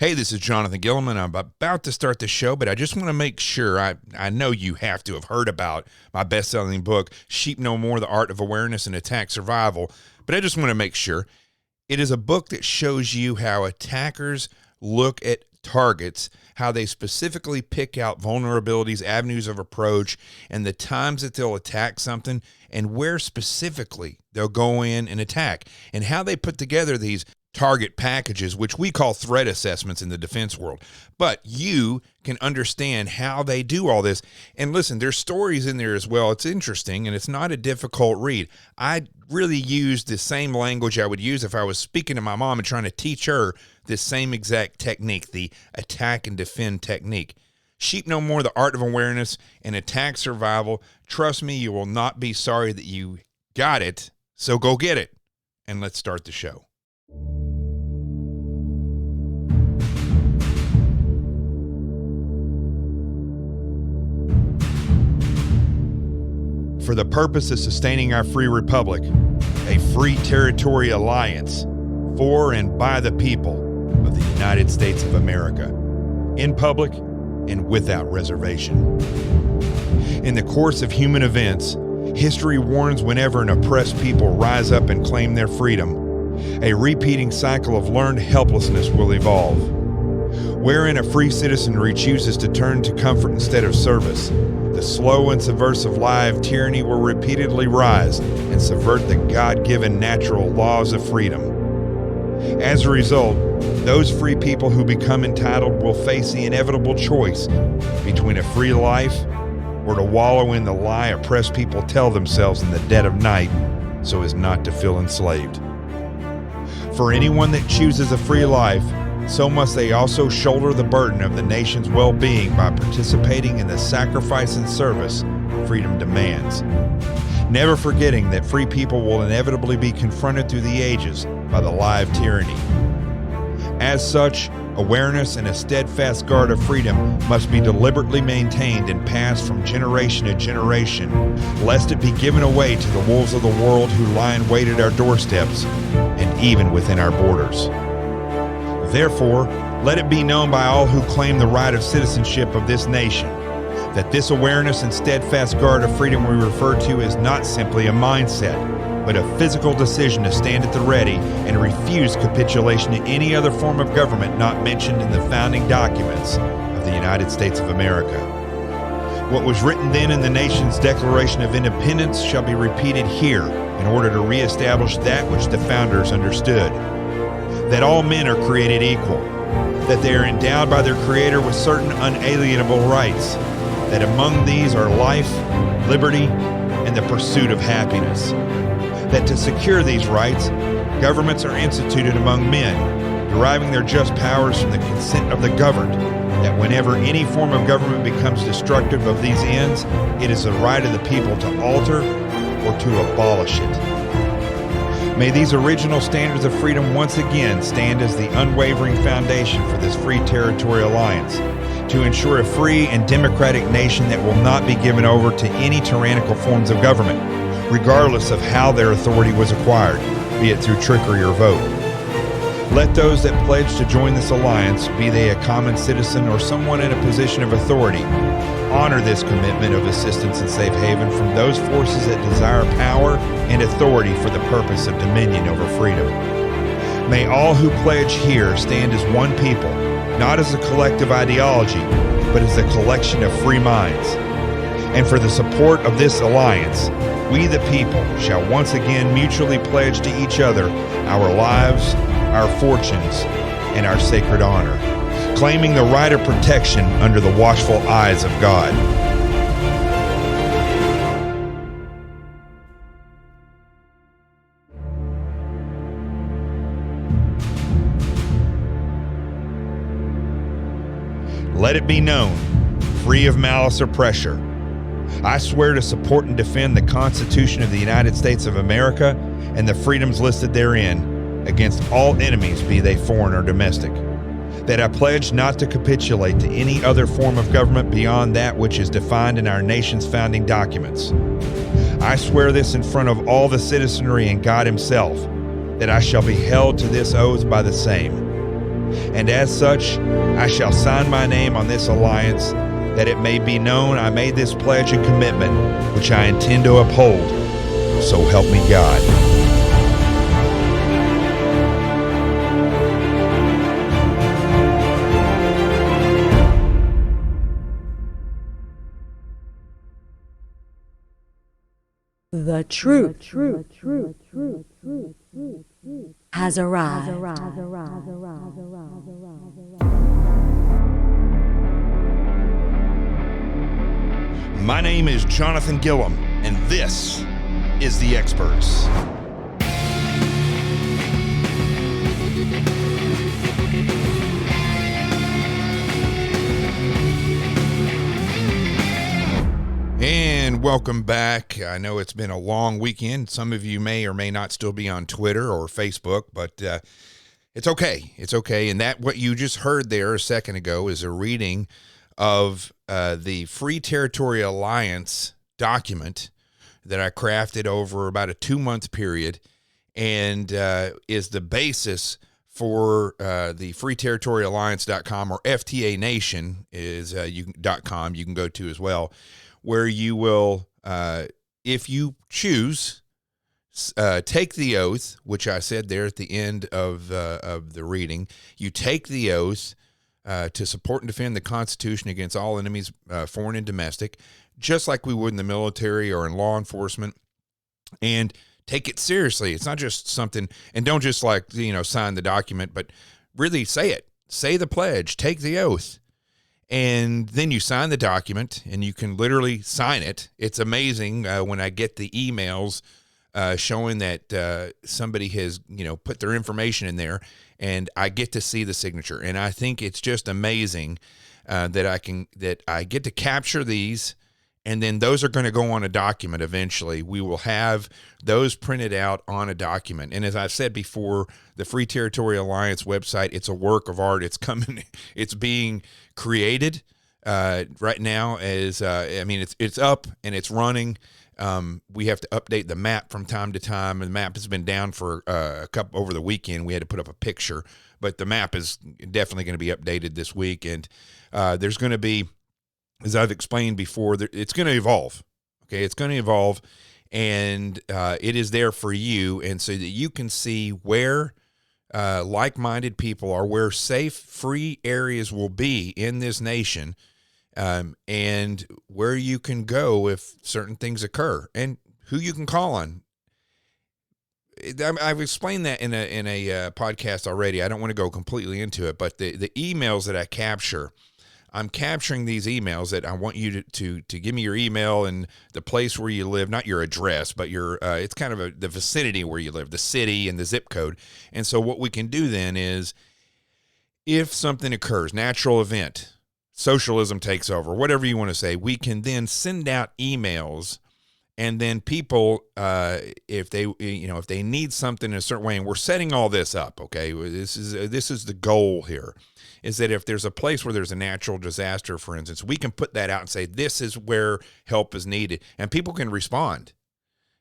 Hey, this is Jonathan Gilliam, and I'm about to start the show, but I just want to make sure, I know you have to have heard about my best-selling book, Sheep No More, The Art of Awareness and Attack Survival, but I just want to make sure. It is a book that shows you how attackers look at targets, how they specifically pick out vulnerabilities, avenues of approach, and the times that they'll attack something, and where specifically they'll go in and attack, and how they put together these target packages, which we call threat assessments in the defense world. But you can understand how they do all this. And listen, there's stories in there as well. It's interesting, and it's not a difficult read. I really use the same language I would use if I was speaking to my mom and trying to teach her this same exact technique, the attack and defend technique. Sheep No More, The Art of Awareness and Attack Survival. Trust me, you will not be sorry that you got it. So go get it. And let's start the show. For the purpose of sustaining our free republic, a free territory alliance for and by the people of the United States of America, in public and without reservation. In the course of human events, history warns whenever an oppressed people rise up and claim their freedom, a repeating cycle of learned helplessness will evolve, wherein a free citizenry chooses to turn to comfort instead of service. The slow and subversive lie of tyranny will repeatedly rise and subvert the God-given natural laws of freedom. As a result, those free people who become entitled will face the inevitable choice between a free life or to wallow in the lie oppressed people tell themselves in the dead of night so as not to feel enslaved. For anyone that chooses a free life, so must they also shoulder the burden of the nation's well-being by participating in the sacrifice and service freedom demands. Never forgetting that free people will inevitably be confronted through the ages by the lie of tyranny. As such, awareness and a steadfast guard of freedom must be deliberately maintained and passed from generation to generation, lest it be given away to the wolves of the world who lie in wait at our doorsteps and even within our borders. Therefore, let it be known by all who claim the right of citizenship of this nation that this awareness and steadfast guard of freedom we refer to is not simply a mindset, but a physical decision to stand at the ready and refuse capitulation to any other form of government not mentioned in the founding documents of the United States of America. What was written then in the nation's Declaration of Independence shall be repeated here in order to reestablish that which the founders understood. That all men are created equal, that they are endowed by their Creator with certain unalienable rights, that among these are life, liberty, and the pursuit of happiness, that to secure these rights, governments are instituted among men, deriving their just powers from the consent of the governed, that whenever any form of government becomes destructive of these ends, it is the right of the people to alter or to abolish it. May these original standards of freedom once again stand as the unwavering foundation for this free territory alliance, to ensure a free and democratic nation that will not be given over to any tyrannical forms of government, regardless of how their authority was acquired, be it through trickery or vote. Let those that pledge to join this alliance, be they a common citizen or someone in a position of authority, honor this commitment of assistance and safe haven from those forces that desire power and authority for the purpose of dominion over freedom. May all who pledge here stand as one people, not as a collective ideology, but as a collection of free minds. And for the support of this alliance, we the people shall once again mutually pledge to each other our lives, our fortunes, and our sacred honor, claiming the right of protection under the watchful eyes of God. Let it be known, free of malice or pressure, I swear to support and defend the Constitution of the United States of America and the freedoms listed therein against all enemies, be they foreign or domestic. That I pledge not to capitulate to any other form of government beyond that which is defined in our nation's founding documents. I swear this in front of all the citizenry and God himself, that I shall be held to this oath by the same. And as such, I shall sign my name on this alliance, that it may be known I made this pledge and commitment, which I intend to uphold. So help me God. The truth has arrived. My name is Jonathan Gilliam, and this is The Experts. And welcome back. I know it's been a long weekend. Some of you may or may not still be on Twitter or Facebook, but it's okay. It's okay. And that what you just heard there a second ago is a reading of the Free Territory Alliance document that I crafted over about a 2-month period, and is the basis for the freeterritorialliance.com, or FTA Nation is .com you can go to as well, where you will, if you choose, take the oath, which I said there at the end of the reading. You take the oath to support and defend the Constitution against all enemies, foreign and domestic, just like we would in the military or in law enforcement, and take it seriously. It's not just something, and don't just sign the document, but really say it. Say the pledge, take the oath. And then you sign the document, and you can literally sign it. It's amazing when I get the emails showing that somebody has, put their information in there, and I get to see the signature. And I think it's just amazing that I get to capture these, and then those are going to go on a document eventually. We will have those printed out on a document. And as I've said before, the Free Territory Alliance website, it's a work of art. It's coming, it's being created right now. It's up and it's running. We have to update the map from time to time, and the map has been down for over the weekend. We had to put up a picture, but the map is definitely going to be updated this week. And there's going to be, as I've explained before, it's going to evolve. Okay, it's going to evolve, and it is there for you, and so that you can see where like-minded people are, where safe, free areas will be in this nation, and where you can go if certain things occur, and who you can call on. I've explained that in a podcast already. I don't want to go completely into it, but the emails that I capture, I'm capturing these emails that I want you to give me your email and the place where you live, not your address, but your it's kind of the vicinity where you live, the city and the zip code. And so what we can do then is, if something occurs, natural event, socialism takes over, whatever you want to say, we can then send out emails, and then people, if they need something in a certain way, and we're setting all this up, okay, this is the goal here, is that if there's a place where there's a natural disaster, for instance, we can put that out and say, this is where help is needed, and people can respond.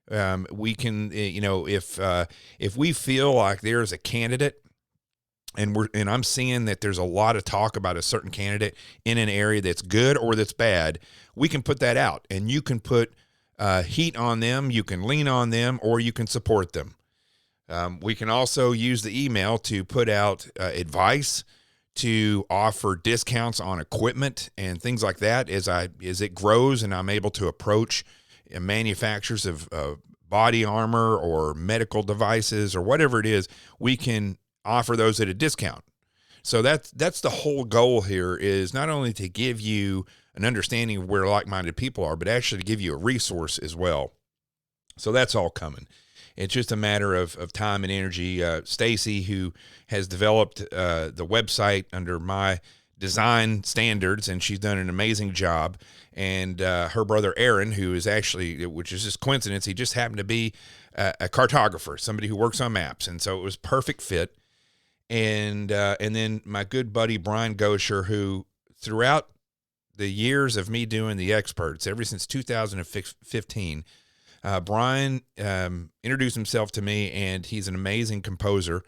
We can, if we feel like there's a candidate, and I'm seeing that there's a lot of talk about a certain candidate in an area that's good or that's bad, we can put that out, and you can put heat on them, you can lean on them, or you can support them. We can also use the email to put out advice, to offer discounts on equipment and things like that as it grows, and I'm able to approach manufacturers of body armor or medical devices or whatever it is. We can offer those at a discount. So that's the whole goal here, is not only to give you an understanding of where like-minded people are, but actually to give you a resource as well. So that's all coming. It's just a matter of time and energy. Stacy, who has developed the website under my design standards, and she's done an amazing job. And her brother Aaron, who is actually, which is just coincidence, he just happened to be a cartographer, somebody who works on maps, and so it was perfect fit. And then my good buddy Brian Gosher, who throughout the years of me doing the experts, ever since 2015, Brian introduced himself to me, and he's an amazing composer.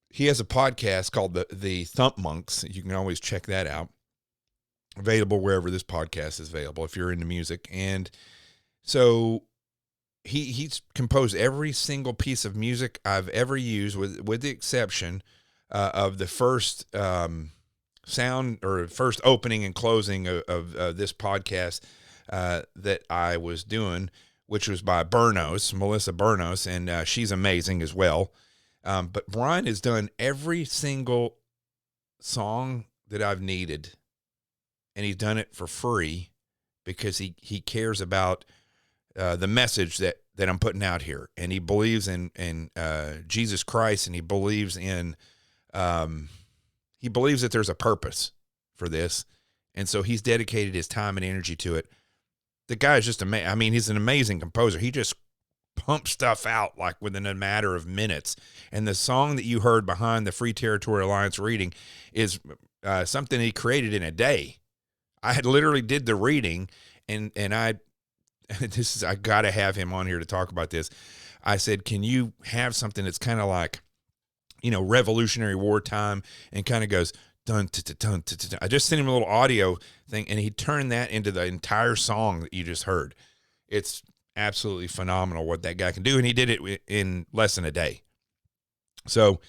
he has a podcast called the Thump Monks. You can always check that out. Available wherever this podcast is available if you're into music. And so he's composed every single piece of music I've ever used, with the exception of the first sound or first opening and closing of this podcast that I was doing, which was by Melissa Bernos, and she's amazing as well. But Brian has done every single song that I've needed, and he's done it for free because he cares about the message that I'm putting out here, and he believes in Jesus Christ, and he believes that there's a purpose for this, and so he's dedicated his time and energy to it. The guy is just amazing. I mean, he's an amazing composer. He just pumps stuff out like within a matter of minutes. And the song that you heard behind the Free Territory Alliance reading is something he created in a day. I had literally did the reading, and I got to have him on here to talk about this. I said, can you have something that's kind of like, Revolutionary War time, and kind of goes dun dun dun dun dun. I just sent him a little audio thing, and he turned that into the entire song that you just heard. It's absolutely phenomenal what that guy can do, and he did it in less than a day. So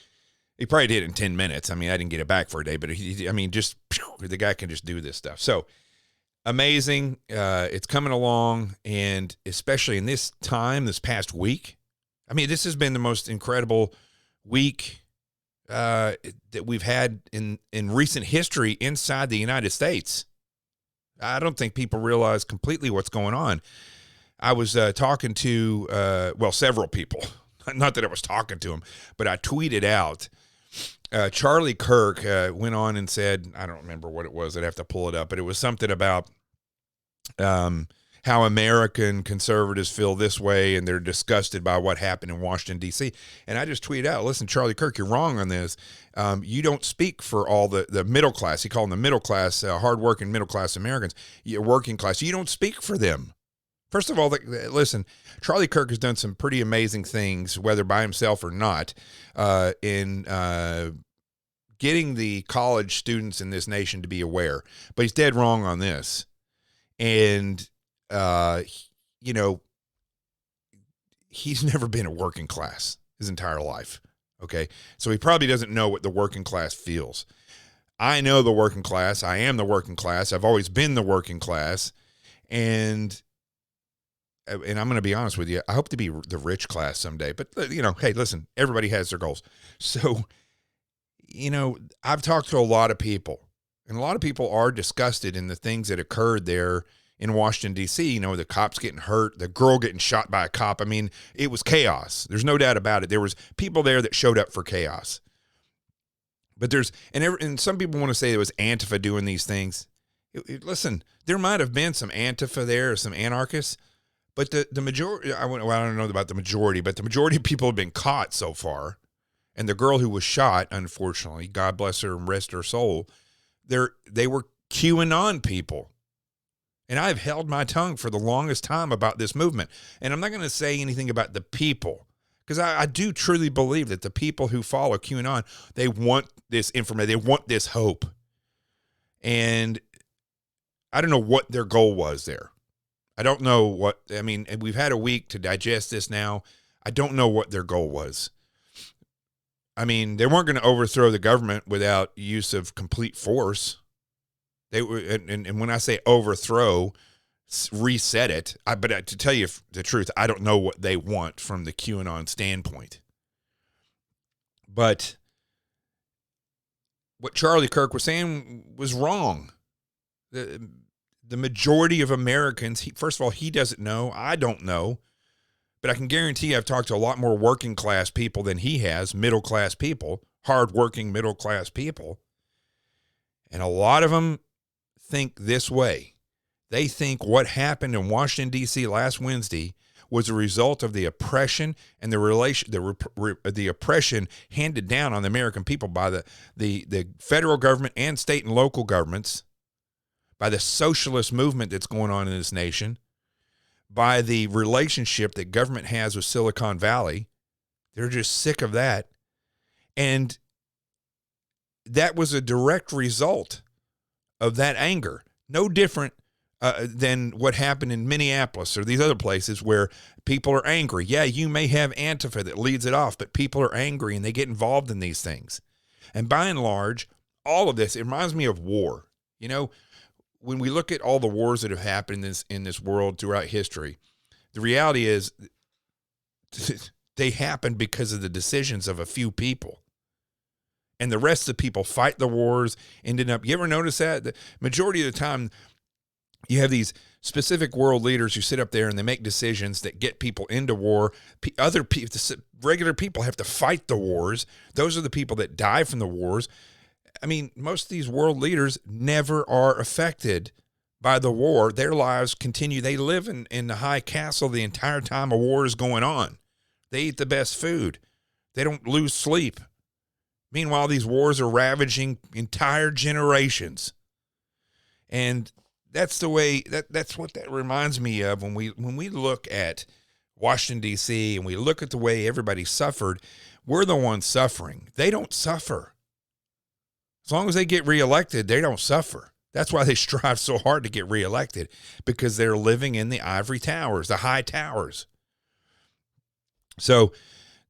he probably did it in 10 minutes. I mean, I didn't get it back for a day, but the guy can just do this stuff. So amazing. It's coming along, and especially in this past week. I mean, this has been the most incredible week that we've had in recent history inside the United States. I don't think people realize completely what's going on. I was talking to, several people. Not that I was talking to them, but I tweeted out. Charlie Kirk went on and said, I don't remember what it was. I'd have to pull it up, but it was something about how American conservatives feel this way, and they're disgusted by what happened in Washington, D.C. And I just tweeted out, listen, Charlie Kirk, you're wrong on this. You don't speak for all the middle class. He called them the middle class, hardworking middle class Americans, working class. You don't speak for them. First of all, listen, Charlie Kirk has done some pretty amazing things, whether by himself or not, in getting the college students in this nation to be aware. But he's dead wrong on this. And, he's never been a working class his entire life. Okay. So he probably doesn't know what the working class feels. I know the working class. I am the working class. I've always been the working class. And I'm going to be honest with you. I hope to be the rich class someday, but hey, listen, everybody has their goals. So, I've talked to a lot of people, and a lot of people are disgusted in the things that occurred there in Washington, D.C., the cops getting hurt, the girl getting shot by a cop. I mean, it was chaos. There's no doubt about it. There was people there that showed up for chaos. But and some people want to say it was Antifa doing these things. Listen, there might have been some Antifa there, or some anarchists, but the majority, I don't know about the majority, but the majority of people have been caught so far. And the girl who was shot, unfortunately, God bless her and rest her soul, they were QAnon people. And I've held my tongue for the longest time about this movement. And I'm not going to say anything about the people, because I do truly believe that the people who follow QAnon, they want this information. They want this hope. And I don't know what their goal was there. I don't know we've had a week to digest this now. I don't know what their goal was. I mean, they weren't going to overthrow the government without use of complete force. They were, and when I say overthrow, reset it. But to tell you the truth, I don't know what they want from the QAnon standpoint. But what Charlie Kirk was saying was wrong. The majority of Americans, first of all, he doesn't know. I don't know. But I can guarantee I've talked to a lot more working class people than he has, middle class people, hardworking middle class people. And a lot of them think this way. They think what happened in Washington, D.C. last Wednesday was a result of the oppression and the oppression handed down on the American people by the federal government and state and local governments, by the socialist movement that's going on in this nation, by the relationship that government has with Silicon Valley. They're just sick of that. And that was a direct result of that anger. No different than what happened in Minneapolis or these other places where people are angry. Yeah, you may have Antifa that leads it off, but people are angry and they get involved in these things. And by and large, all of this, it reminds me of war. You know, when we look at all the wars that have happened in this world throughout history, the reality is they happen because of the decisions of a few people. And the rest of the people fight the wars, ended up, you ever notice that? The majority of the time, you have these specific world leaders who sit up there and they make decisions that get people into war. Other people, regular people have to fight the wars. Those are the people that die from the wars. I mean, most of these world leaders never are affected by the war. Their lives continue. They live in the high castle the entire time a war is going on. They eat the best food. They don't lose sleep. Meanwhile, these wars are ravaging entire generations. And that's the way that's what that reminds me of when we look at Washington, D.C., and we look at the way everybody suffered. We're the ones suffering. They don't suffer. As long as they get reelected, they don't suffer. That's why they strive so hard to get reelected, because they're living in the ivory towers, the high towers. So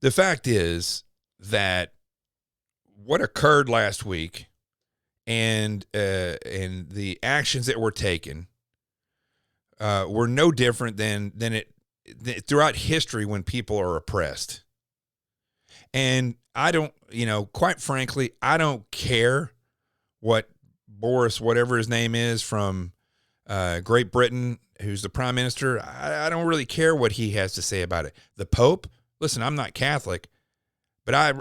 the fact is that what occurred last week and the actions that were taken were no different than throughout history when people are oppressed. And I don't, quite frankly, I don't care what Boris, whatever his name is, from Great Britain, who's the prime minister, I don't really care what he has to say about it. The Pope, listen, I'm not Catholic, but I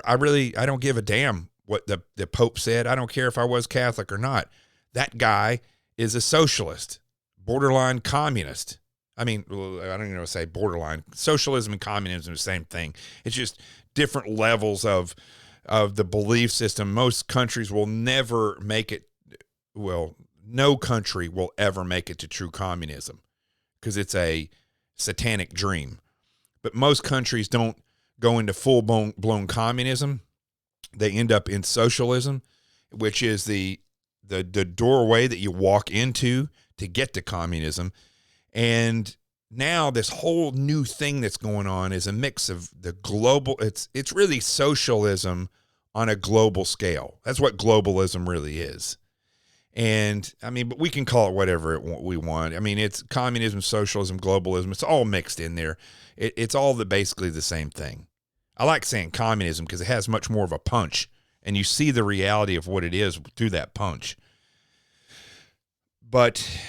don't give a damn what the Pope said. I don't care if I was Catholic or not. That guy is a socialist, borderline communist. I mean, I don't even know how to say borderline. Socialism and communism are the same thing. It's just different levels of the belief system. Most countries will never make it. Well, no country will ever make it to true communism because it's a satanic dream. But most countries don't go into full-blown communism. They end up in socialism, which is the doorway that you walk into to get to communism. And now this whole new thing that's going on is a mix of the global, it's really socialism on a global scale. That's what globalism really is. And I mean, but we can call it whatever we want. I mean, it's communism, socialism, globalism. It's all mixed in there. It's all basically the same thing. I like saying communism because it has much more of a punch, and you see the reality of what it is through that punch. But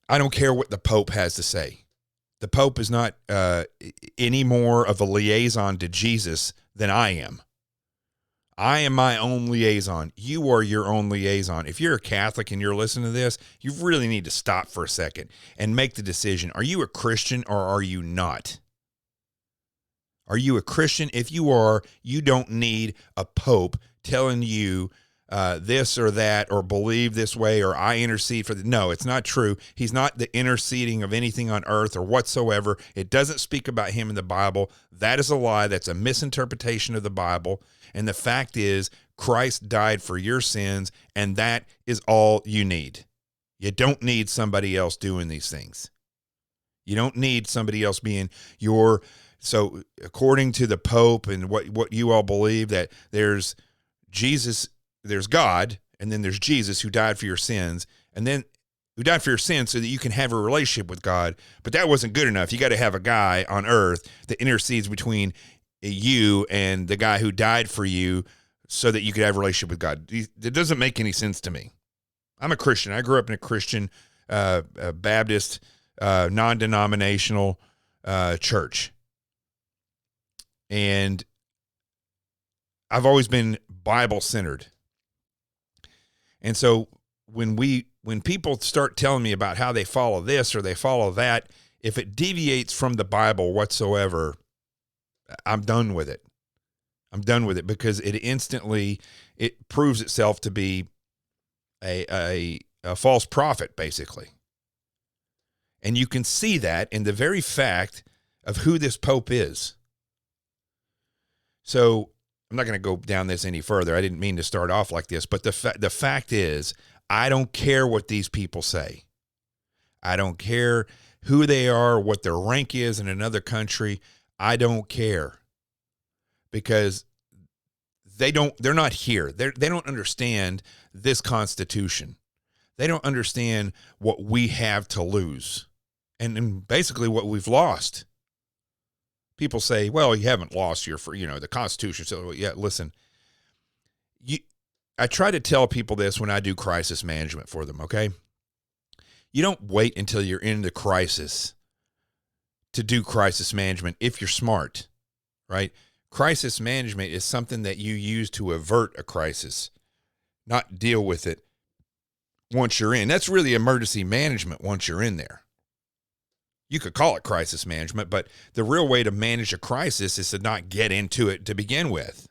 I don't care what the Pope has to say. The Pope is not any more of a liaison to Jesus than I am. I am my own liaison. You are your own liaison. If you're a Catholic and you're listening to this, you really need to stop for a second and make the decision. Are you a Christian or are you not? Are you a Christian? If you are, you don't need a pope telling you this or that, or believe this way, or I intercede for the. No, it's not true. He's not the interceding of anything on earth or whatsoever. It doesn't speak about him in the Bible. That is a lie. That's a misinterpretation of the Bible. And the fact is, Christ died for your sins, and that is all you need. You don't need somebody else doing these things. You don't need somebody else being your. So according to the Pope and what you all believe, that there's Jesus, there's God, and then there's Jesus who died for your sins, and then who died for your sins so that you can have a relationship with God. But that wasn't good enough. You got to have a guy on earth that intercedes between you and the guy who died for you so that you could have a relationship with God. It doesn't make any sense to me. I'm a Christian. I grew up in a Christian Baptist, non-denominational church. And I've always been Bible-centered. And so when people start telling me about how they follow this or they follow that, if it deviates from the Bible whatsoever, I'm done with it. I'm done with it because it proves itself to be a false prophet, basically. And you can see that in the very fact of who this Pope is. So I'm not going to go down this any further. I didn't mean to start off like this, but the fact is, I don't care what these people say. I don't care who they are, what their rank is in another country. I don't care, because they're not here. They don't understand this Constitution. They don't understand what we have to lose, and basically what we've lost. People say, well, you haven't lost the Constitution. So yeah, listen, I try to tell people this when I do crisis management for them. Okay. You don't wait until you're in the crisis to do crisis management if you're smart, right? Crisis management is something that you use to avert a crisis, not deal with it once you're in. That's really emergency management once you're in there. You could call it crisis management, but the real way to manage a crisis is to not get into it to begin with.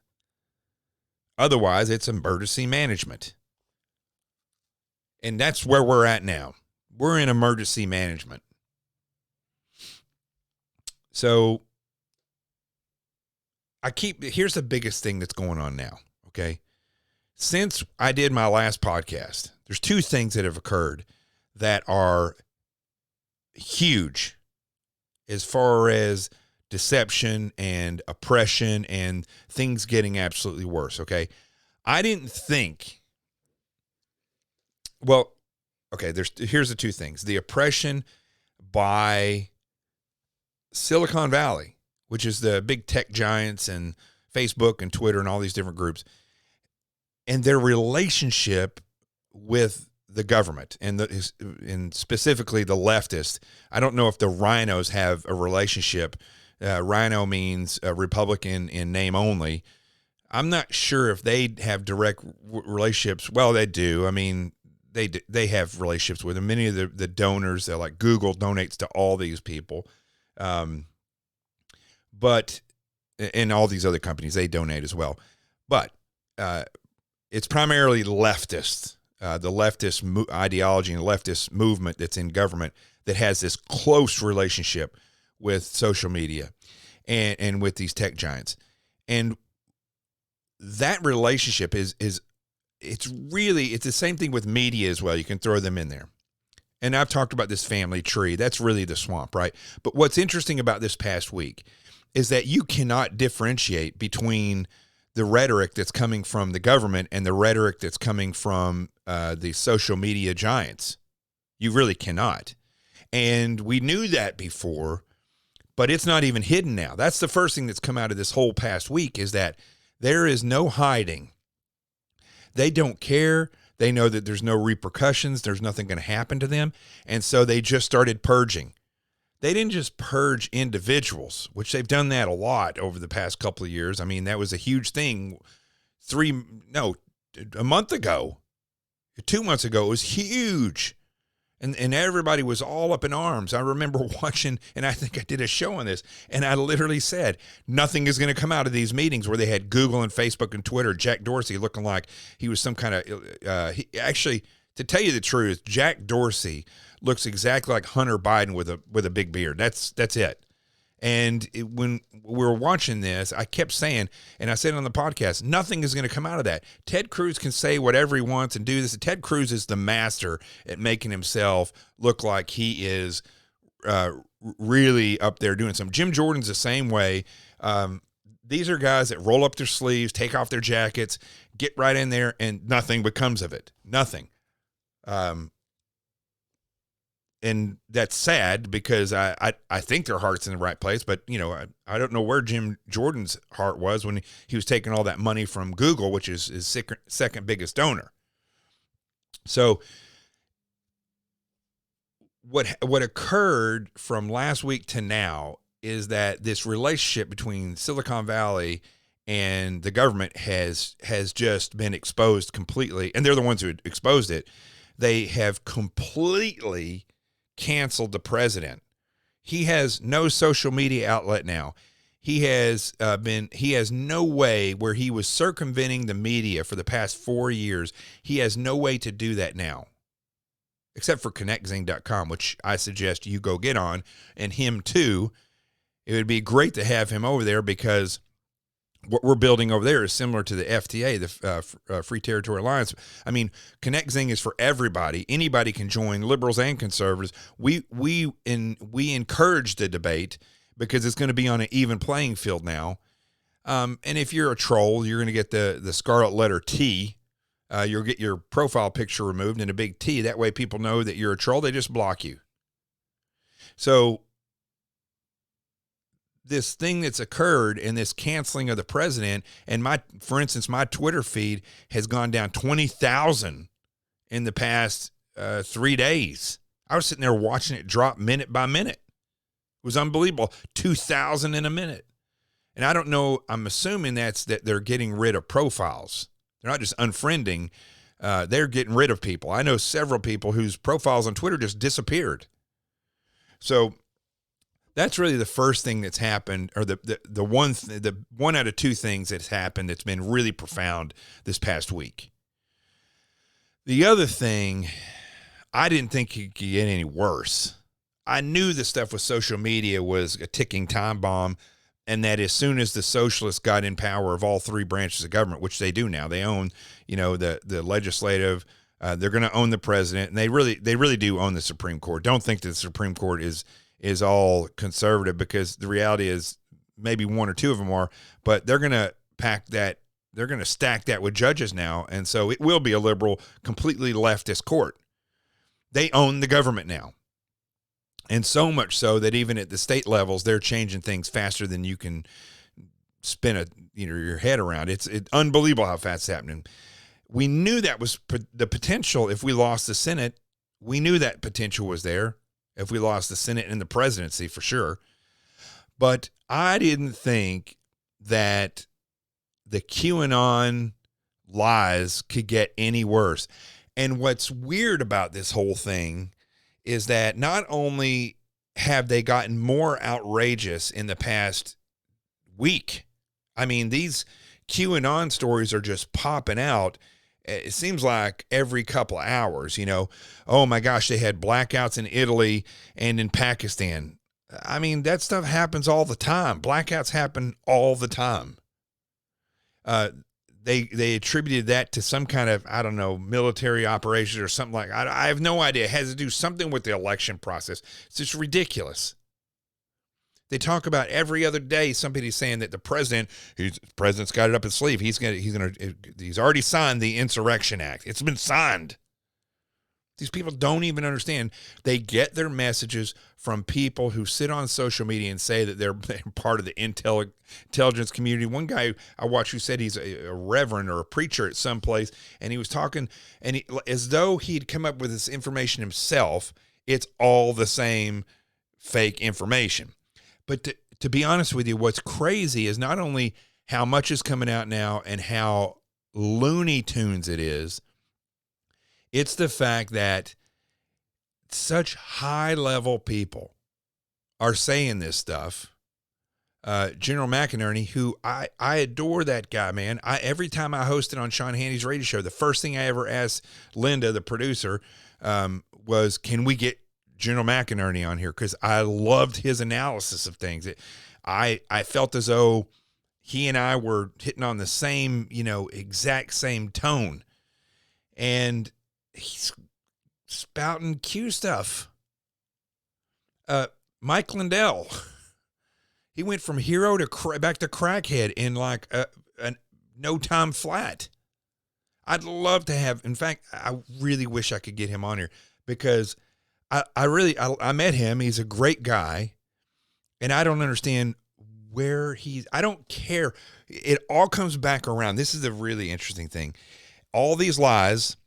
Otherwise, it's emergency management. And that's where we're at now. We're in emergency management. So here's the biggest thing that's going on now, okay? Since I did my last podcast, there's two things that have occurred that are huge as far as deception and oppression and things getting absolutely worse, okay? I didn't think, well, okay, here's the two things. The oppression by Silicon Valley, which is the big tech giants and Facebook and Twitter and all these different groups, and their relationship with the government and specifically the leftists. I don't know if the rhinos have a relationship. Rhino means Republican in name only. I'm not sure if they have direct relationships. Well, they do. I mean, they have relationships with them. Many of the donors, they're like Google donates to all these people. But and all these other companies, they donate as well. But it's primarily leftists, the leftist ideology and leftist movement that's in government that has this close relationship with social media and with these tech giants. And that relationship it's the same thing with media as well. You can throw them in there. And I've talked about this family tree. That's really the swamp, right? But what's interesting about this past week is that you cannot differentiate between the rhetoric that's coming from the government and the rhetoric that's coming from the social media giants. You really cannot. And we knew that before, but it's not even hidden now. That's the first thing that's come out of this whole past week, is that there is no hiding. They don't care. They know that there's no repercussions. There's nothing going to happen to them. And so they just started purging. They didn't just purge individuals, which they've done that a lot over the past couple of years. I mean, that was a huge thing a month ago, 2 months ago. It was huge. And everybody was all up in arms. I remember watching, and I think I did a show on this, and I literally said, nothing is going to come out of these meetings where they had Google and Facebook and Twitter, Jack Dorsey looking like he was some kind of, actually, to tell you the truth, Jack Dorsey looks exactly like Hunter Biden with a big beard. That's it. And when we were watching this, I kept saying, and I said on the podcast, nothing is going to come out of that. Ted Cruz can say whatever he wants and do this. Ted Cruz is the master at making himself look like he is really up there doing something. Jim Jordan's the same way. These are guys that roll up their sleeves, take off their jackets, get right in there, and nothing becomes of it. Nothing. And that's sad, because I think their heart's in the right place, but I don't know where Jim Jordan's heart was when he was taking all that money from Google, which is his second biggest donor. So what occurred from last week to now is that this relationship between Silicon Valley and the government has just been exposed completely, and they're the ones who exposed it. They have completely canceled the president. He has no social media outlet now. He has no way, where he was circumventing the media for the past 4 years. He has no way to do that now, except for connectzing.com, which I suggest you go get on, and him too. It would be great to have him over there, because what we're building over there is similar to the FTA, the Free Territory Alliance. I mean, ConnectZing is for everybody. Anybody can join, liberals and conservatives. We encourage the debate because it's going to be on an even playing field now. And if you're a troll, you're going to get the scarlet letter T. You'll get your profile picture removed and a big T. That way people know that you're a troll. They just block you. So this thing that's occurred and this canceling of the president, and for instance, my Twitter feed has gone down 20,000 in the past 3 days. I was sitting there watching it drop minute by minute. It was unbelievable. 2,000 in a minute. And I don't know, I'm assuming that they're getting rid of profiles. They're not just unfriending, they're getting rid of people. I know several people whose profiles on Twitter just disappeared. So that's really the first thing that's happened, or the one out of two things that's happened that's been really profound this past week. The other thing, I didn't think it could get any worse. I knew the stuff with social media was a ticking time bomb, and that as soon as the socialists got in power of all three branches of government, which they do now, they own, the legislative, they're going to own the president, and they really do own the Supreme Court. Don't think that the Supreme Court is all conservative, because the reality is maybe one or two of them are, but they're going to pack that. They're going to stack that with judges now. And so it will be a liberal, completely leftist court. They own the government now. And so much so that even at the state levels, they're changing things faster than you can spin your head around. It's unbelievable how fast it's happening. We knew that was the potential. If we lost the Senate, we knew that potential was there. If we lost the Senate and the presidency, for sure. But I didn't think that the QAnon lies could get any worse. And what's weird about this whole thing is that not only have they gotten more outrageous in the past week, I mean, these QAnon stories are just popping out. It seems like every couple of hours, oh my gosh, they had blackouts in Italy and in Pakistan. I mean, that stuff happens all the time. Blackouts happen all the time. They attributed that to some kind of, I don't know, military operation or something like that. I have no idea. It has to do something with the election process. It's just ridiculous. They talk about every other day somebody's saying that the president's got it up his sleeve. He's already signed the Insurrection Act. It's been signed. These people don't even understand. They get their messages from people who sit on social media and say that they're part of the intelligence community. One guy I watched who said he's a reverend or a preacher at some place, and he was talking, and as though he'd come up with this information himself. It's all the same fake information. But to be honest with you, what's crazy is not only how much is coming out now and how Looney Tunes it is, it's the fact that such high-level people are saying this stuff. General McInerney, who I adore that guy, man. Every time I hosted on Sean Hannity's radio show, the first thing I ever asked Linda, the producer, was, can we get General McInerney on here? Because I loved his analysis of things. I felt as though he and I were hitting on the same, exact same tone. And he's spouting Q stuff. Mike Lindell, he went from hero to back to crackhead in like a no time flat. I'd love to have, in fact, I really wish I could get him on here, because I met him. He's a great guy, and I don't understand I don't care. It all comes back around. This is a really interesting thing. All these lies,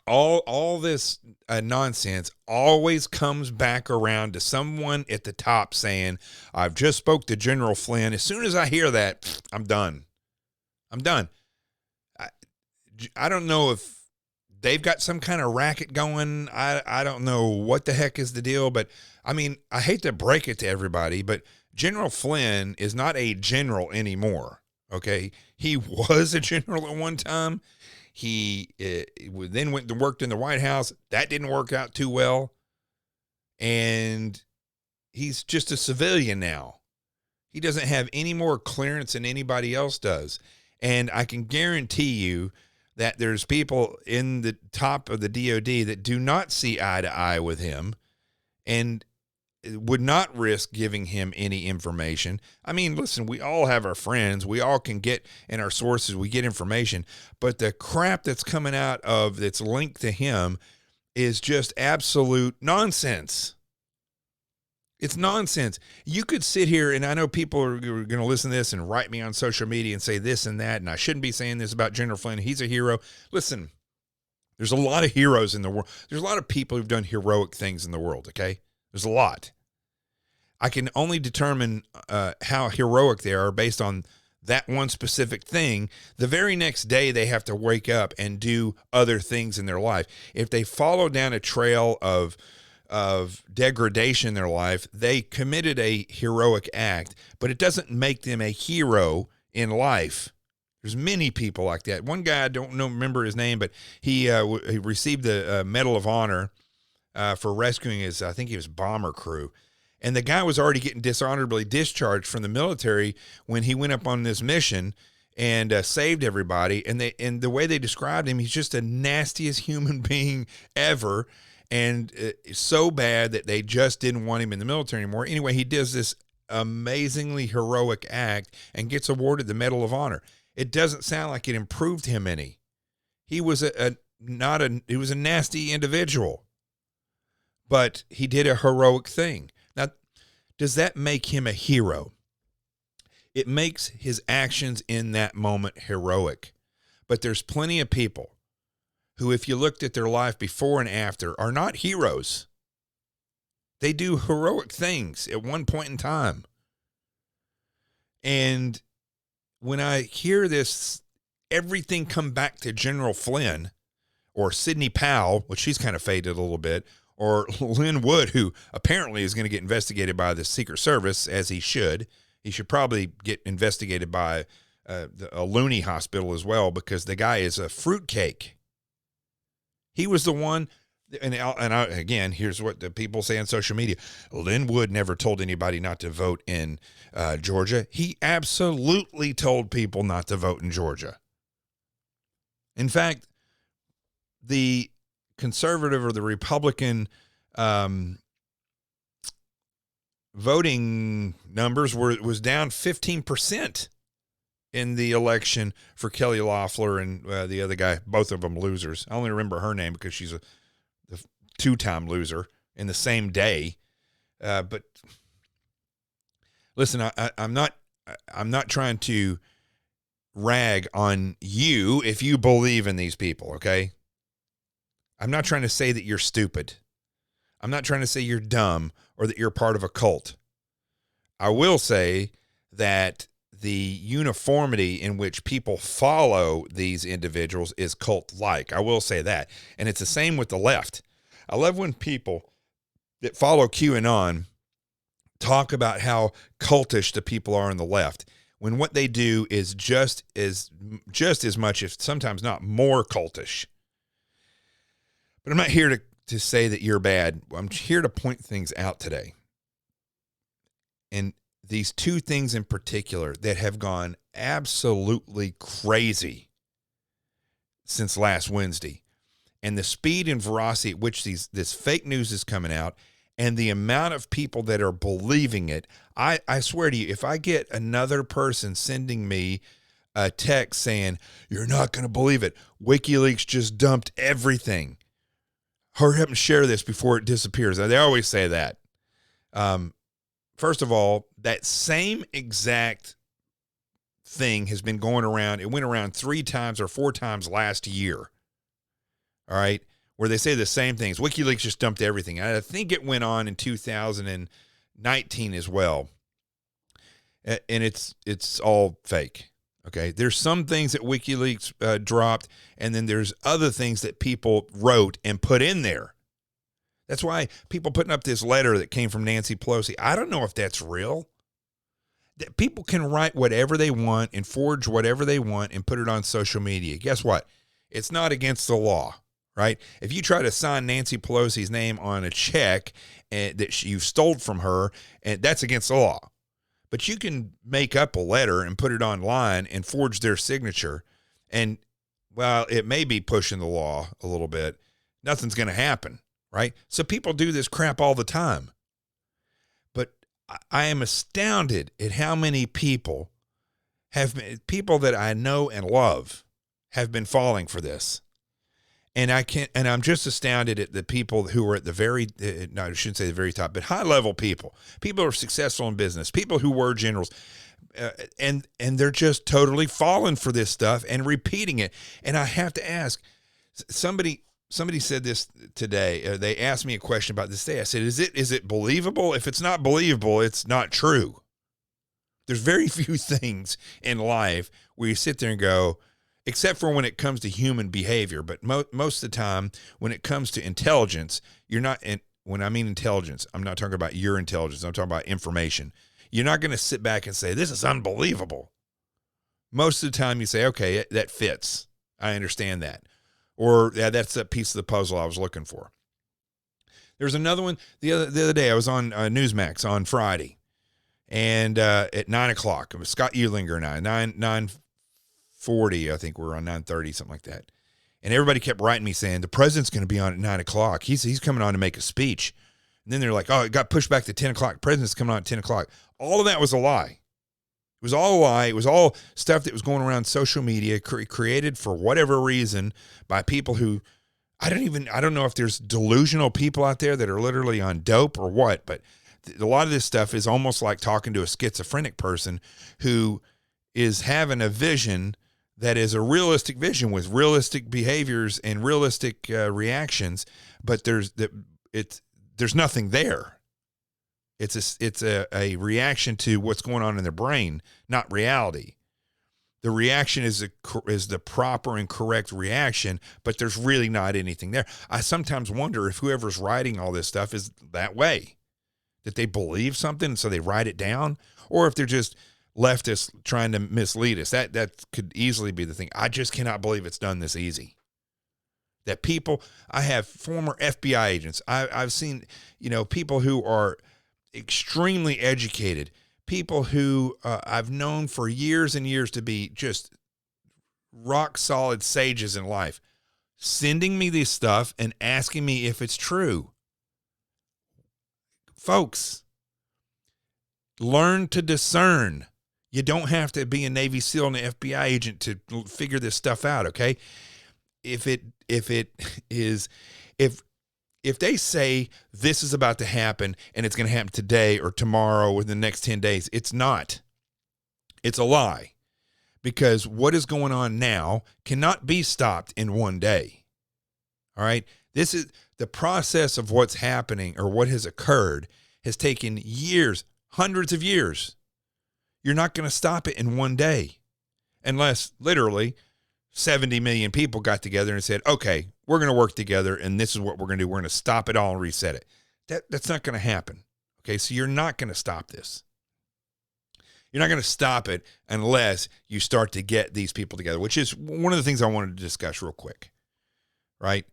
all this nonsense always comes back around to someone at the top saying, I've just spoke to General Flynn. As soon as I hear that, I'm done. I don't know if they've got some kind of racket going. I don't know what the heck is the deal, but I mean, I hate to break it to everybody, but General Flynn is not a general anymore. Okay. He was a general at one time. He then went and worked in the White House. That didn't work out too well. And he's just a civilian now. He doesn't have any more clearance than anybody else does. And I can guarantee you that there's people in the top of the DOD that do not see eye to eye with him and would not risk giving him any information. I mean, listen, we all have our friends. We all can get in our sources. We get information. But the crap that's coming out of that's linked to him is just absolute nonsense. It's nonsense. You could sit here, and I know people are going to listen to this and write me on social media and say this and that, and I shouldn't be saying this about General Flynn. He's a hero. Listen, there's a lot of heroes in the world. There's a lot of people who've done heroic things in the world, okay? There's a lot. I can only determine how heroic they are based on that one specific thing. The very next day, they have to wake up and do other things in their life. If they follow down a trail of degradation in their life, they committed a heroic act, but it doesn't make them a hero in life. There's many people like that. One guy, I don't remember his name, but he received the Medal of Honor for rescuing his, I think he was bomber crew. And the guy was already getting dishonorably discharged from the military when he went up on this mission and saved everybody. And the way they described him, he's just the nastiest human being ever. And so bad that they just didn't want him in the military anymore. Anyway, he does this amazingly heroic act and gets awarded the Medal of Honor. It doesn't sound like it improved him any. He was he was a nasty individual, but he did a heroic thing. Now, does that make him a hero? It makes his actions in that moment heroic. But there's plenty of people who, if you looked at their life before and after, are not heroes. They do heroic things at one point in time. And when I hear this, everything come back to General Flynn or Sidney Powell, which she's kind of faded a little bit, or Lynn Wood, who apparently is going to get investigated by the Secret Service, as he should. He should probably get investigated by a loony hospital as well, because the guy is a fruitcake. He was the one, again, here's what the people say on social media. Lynn Wood never told anybody not to vote in Georgia. He absolutely told people not to vote in Georgia. In fact, the conservative or the Republican voting numbers was down 15% in the election for Kelly Loeffler and the other guy, both of them losers. I only remember her name because she's a two-time loser in the same day. But listen, I'm not trying to rag on you if you believe in these people, okay? I'm not trying to say that you're stupid. I'm not trying to say you're dumb or that you're part of a cult. I will say that the uniformity in which people follow these individuals is cult-like. I will say that. And it's the same with the left. I love when people that follow QAnon talk about how cultish the people are on the left, when what they do is just as much, if sometimes not more, cultish. But I'm not here to say that you're bad. I'm here to point things out today. And these two things in particular that have gone absolutely crazy since last Wednesday, and the speed and veracity at which this fake news is coming out, and the amount of people that are believing it. I swear to you, if I get another person sending me a text saying, "You're not going to believe it, WikiLeaks just dumped everything. Hurry up and share this before it disappears." They always say that. First of all, that same exact thing has been going around. It went around 3 times or 4 times last year. All right, where they say the same things. WikiLeaks just dumped everything. I think it went on in 2019 as well. And it's all fake. Okay, there's some things that WikiLeaks dropped, and then there's other things that people wrote and put in there. That's why people putting up this letter that came from Nancy Pelosi. I don't know if that's real. That people can write whatever they want and forge whatever they want and put it on social media. Guess what? It's not against the law, right? If you try to sign Nancy Pelosi's name on a check that you stole from her, and that's against the law. But you can make up a letter and put it online and forge their signature. And, well, it may be pushing the law a little bit. Nothing's going to happen, right? So people do this crap all the time. But I am astounded at how many people people that I know and love have been falling for this. And I'm just astounded at the people who are at the very, no, I shouldn't say the very top, but high level people who are successful in business, people who were generals, and they're just totally falling for this stuff and repeating it. And I have to ask, somebody said this today. They asked me a question about this day. I said, is it believable? If it's not believable, it's not true. There's very few things in life where you sit there and go, except for when it comes to human behavior. But most of the time, when it comes to intelligence, you're not, when I mean intelligence, I'm not talking about your intelligence. I'm talking about information. You're not going to sit back and say, this is unbelievable. Most of the time you say, okay, that fits. I understand that. Or, yeah, that's that piece of the puzzle I was looking for. There's another one. The other day, I was on Newsmax on Friday. And at 9 o'clock, it was Scott Eulinger and I, 9:40, I think we were on 9:30, something like that. And everybody kept writing me saying, the president's going to be on at 9 o'clock. He's coming on to make a speech. And then they're like, oh, it got pushed back to 10 o'clock. The president's coming on at 10 o'clock. All of that was a lie. It was all a lie. It was all stuff that was going around social media, created for whatever reason by people who, I don't know if there's delusional people out there that are literally on dope or what, but a lot of this stuff is almost like talking to a schizophrenic person who is having a vision that is a realistic vision with realistic behaviors and realistic reactions, but there's nothing there. It's a reaction to what's going on in their brain, not reality. The reaction is the proper and correct reaction, but there's really not anything there. I sometimes wonder if whoever's writing all this stuff is that way, that they believe something and so they write it down, or if they're just leftists trying to mislead us. That could easily be the thing. I just cannot believe it's done this easy. That people, I have former FBI agents. I've seen, people who are extremely educated, people who I've known for years and years to be just rock solid sages in life, sending me this stuff and asking me if it's true. Folks, learn to discern. You don't have to be a Navy SEAL and an FBI agent to figure this stuff out, okay? If they say this is about to happen and it's going to happen today or tomorrow or the next 10 days, it's not. It's a lie, because what is going on now cannot be stopped in one day. All right? This is the process of what's happening, or what has occurred has taken years, hundreds of years. You're not going to stop it in one day, unless literally 70 million people got together and said, okay, we're going to work together and this is what we're going to do. We're going to stop it all and reset it. That's not going to happen. Okay, so you're not going to stop this. You're not going to stop it unless you start to get these people together, which is one of the things I wanted to discuss real quick, right?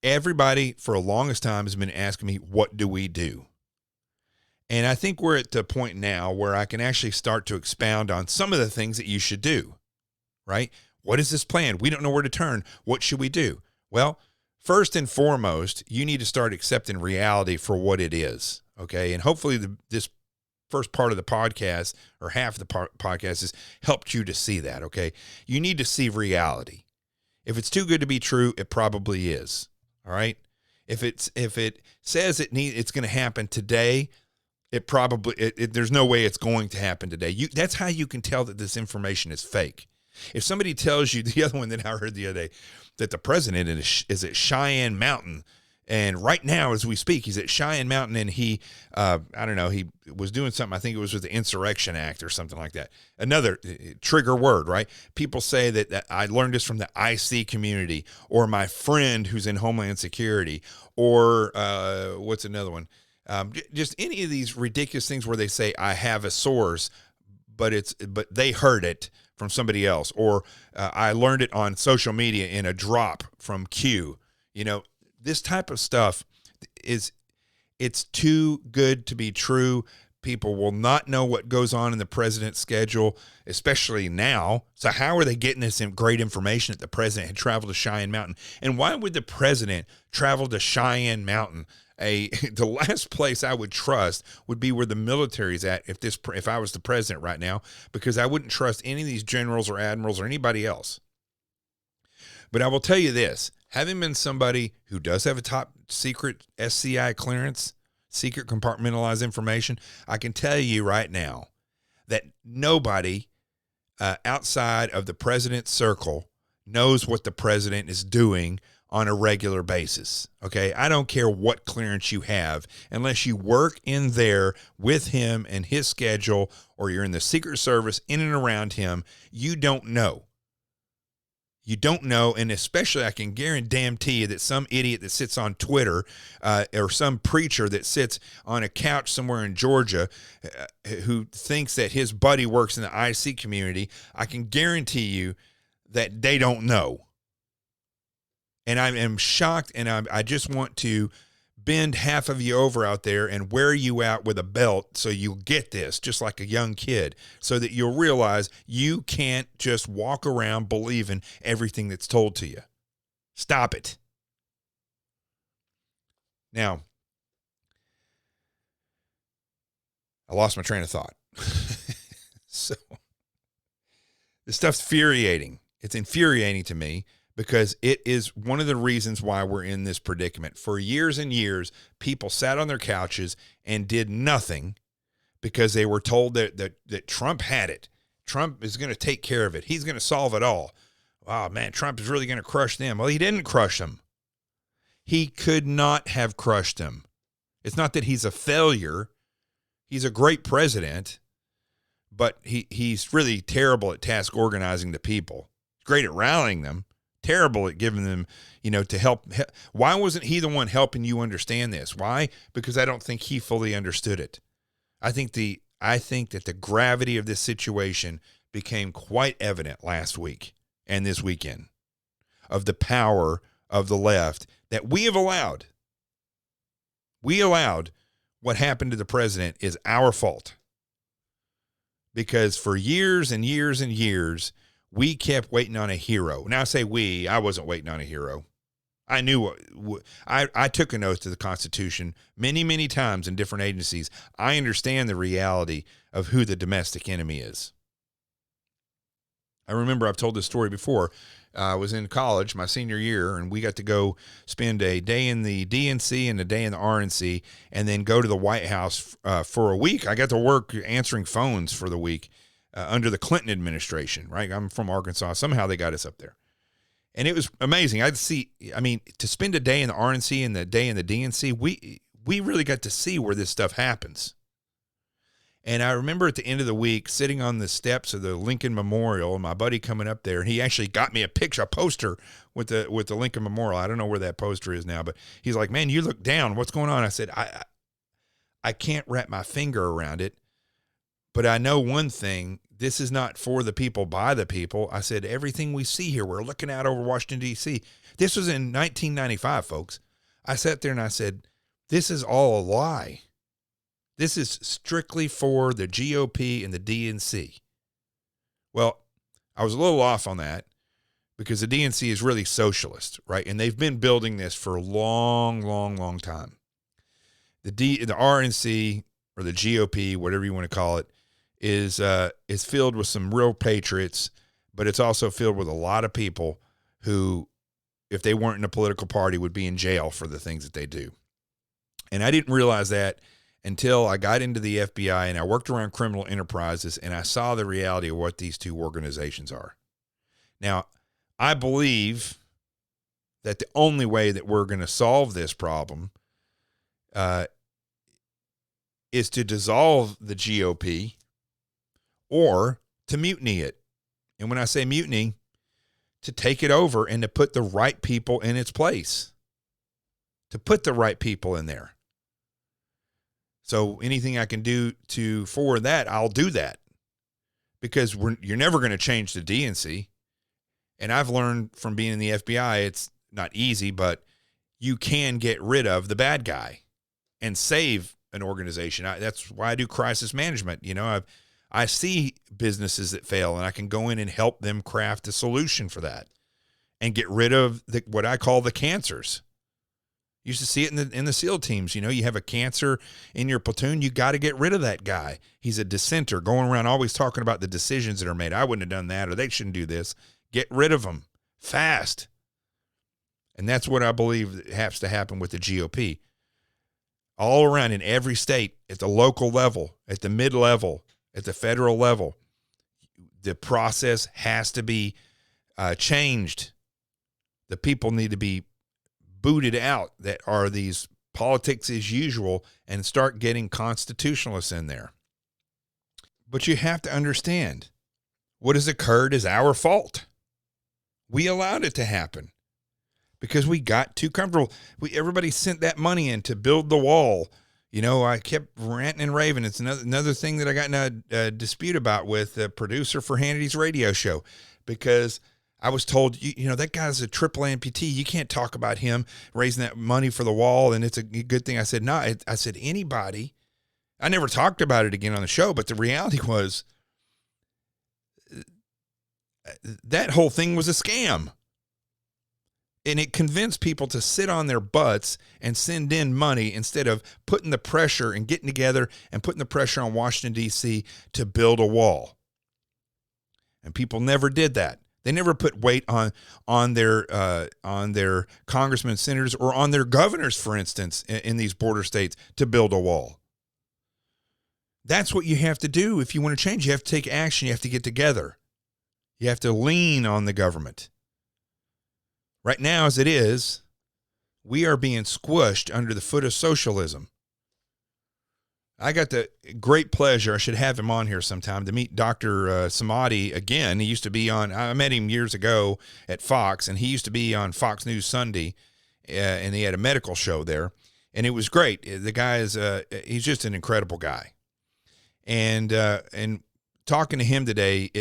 Everybody for the longest time has been asking me, what do we do? And I think we're at the point now where I can actually start to expound on some of the things that you should do, right? What is this plan? We don't know where to turn. What should we do? Well, first and foremost, you need to start accepting reality for what it is, okay? And hopefully this first part of the podcast, or half of the podcast, has helped you to see that, okay? You need to see reality. If it's too good to be true, it probably is, all right? If it says it's going to happen today, there's no way it's going to happen today. That's how you can tell that this information is fake. If somebody tells you, the other one that I heard the other day, that the president is at Cheyenne Mountain, and right now as we speak, he's at Cheyenne Mountain, and he was doing something, I think it was with the Insurrection Act or something like that. Another trigger word, right? People say that I learned this from the IC community, or my friend who's in Homeland Security, or what's another one? Just any of these ridiculous things where they say, I have a source, but they heard it from somebody else, or I learned it on social media in a drop from Q. This type of stuff it's too good to be true. people will not know what goes on in the president's schedule, especially now. So how are they getting this great information that the president had traveled to Cheyenne Mountain? And why would the president travel to Cheyenne Mountain? The last place I would trust would be where the military's at if I was the president right now, because I wouldn't trust any of these generals or admirals or anybody else. But I will tell you this, having been somebody who does have a top secret SCI clearance, secret compartmentalized information, I can tell you right now that nobody outside of the president's circle knows what the president is doing on a regular basis. Okay, I don't care what clearance you have, unless you work in there with him and his schedule, or you're in the Secret Service in and around him, you don't know. You don't know, and especially I can guarantee you that some idiot that sits on Twitter or some preacher that sits on a couch somewhere in Georgia who thinks that his buddy works in the IC community, I can guarantee you that they don't know. And I am shocked, and I just want to bend half of you over out there and wear you out with a belt so you'll get this, just like a young kid, so that you'll realize you can't just walk around believing everything that's told to you. Stop it. Now, I lost my train of thought. So, this stuff's infuriating. It's infuriating to me, because it is one of the reasons why we're in this predicament. For years and years, people sat on their couches and did nothing because they were told that Trump had it. Trump is going to take care of it. He's going to solve it all. Wow, man, Trump is really going to crush them. Well, he didn't crush them. He could not have crushed them. It's not that he's a failure. He's a great president, but he's really terrible at task organizing the people. Great at rallying them. Terrible at giving them, to help. Why wasn't he the one helping you understand this? Why? Because I don't think he fully understood it. I think that the gravity of this situation became quite evident last week and this weekend, of the power of the left that we have allowed. We allowed what happened to the president is our fault. Because for years and years and years, we kept waiting on a hero. Now I say we, I wasn't waiting on a hero. I knew I took an oath to the Constitution many, many times in different agencies. I understand the reality of who the domestic enemy is. I remember I've told this story before. I was in college my senior year, and we got to go spend a day in the DNC and a day in the RNC, and then go to the White House for a week. I got to work answering phones for the week. Under the Clinton administration, right? I'm from Arkansas. Somehow they got us up there. And it was amazing. To spend a day in the RNC and the day in the DNC, we really got to see where this stuff happens. And I remember at the end of the week sitting on the steps of the Lincoln Memorial, and my buddy coming up there, and he actually got me a poster with the Lincoln Memorial. I don't know where that poster is now, but he's like, "Man, you look down. What's going on?" I said, I can't wrap my finger around it, but I know one thing. This is not for the people, by the people. I said, everything we see here, we're looking out over Washington, D.C. This was in 1995, folks. I sat there and I said, this is all a lie. This is strictly for the GOP and the DNC. Well, I was a little off on that, because the DNC is really socialist, right? And they've been building this for a long, long, long time. The RNC, or the GOP, whatever you want to call it, is filled with some real patriots, but it's also filled with a lot of people who, if they weren't in a political party, would be in jail for the things that they do. And I didn't realize that until I got into the FBI and I worked around criminal enterprises, and I saw the reality of what these two organizations are. Now, I believe that the only way that we're going to solve this problem is to dissolve the GOP, or to mutiny it. And when I say mutiny, to take it over and to put the right people in its place. To put the right people in there. So anything I can do to forward that, I'll do that. Because you're never going to change the DNC. And I've learned from being in the FBI, it's not easy, but you can get rid of the bad guy and save an organization. That's why I do crisis management. I see businesses that fail, and I can go in and help them craft a solution for that and get rid of what I call the cancers. You used to see it in the SEAL teams. You have a cancer in your platoon, you got to get rid of that guy. He's a dissenter, going around always talking about the decisions that are made. I wouldn't have done that, or they shouldn't do this. Get rid of them fast. And that's what I believe has to happen with the GOP. All around in every state, at the local level, at the mid-level, at the federal level, the process has to be changed. The people need to be booted out that are these politics as usual and start getting constitutionalists in there. But you have to understand, what has occurred is our fault. We allowed it to happen because we got too comfortable. Everybody sent that money in to build the wall. I kept ranting and raving. It's another thing that I got in a dispute about with the producer for Hannity's radio show, because I was told, that guy's a triple amputee. You can't talk about him raising that money for the wall, and it's a good thing. I said, no. I said, anybody. I never talked about it again on the show, but the reality was that whole thing was a scam. And it convinced people to sit on their butts and send in money instead of putting the pressure and getting together and putting the pressure on Washington, D.C. to build a wall. And people never did that. They never put weight on their congressmen, senators, or on their governors, for instance, in these border states to build a wall. That's what you have to do if you want to change. You have to take action. You have to get together. You have to lean on the government. Right now, as it is, we are being squished under the foot of socialism. I got the great pleasure, I should have him on here sometime, to meet Dr. Samadi again. He used to be I met him years ago at Fox, and he used to be on Fox News Sunday, and he had a medical show there, and it was great. The guy he's just an incredible guy. And talking to him today,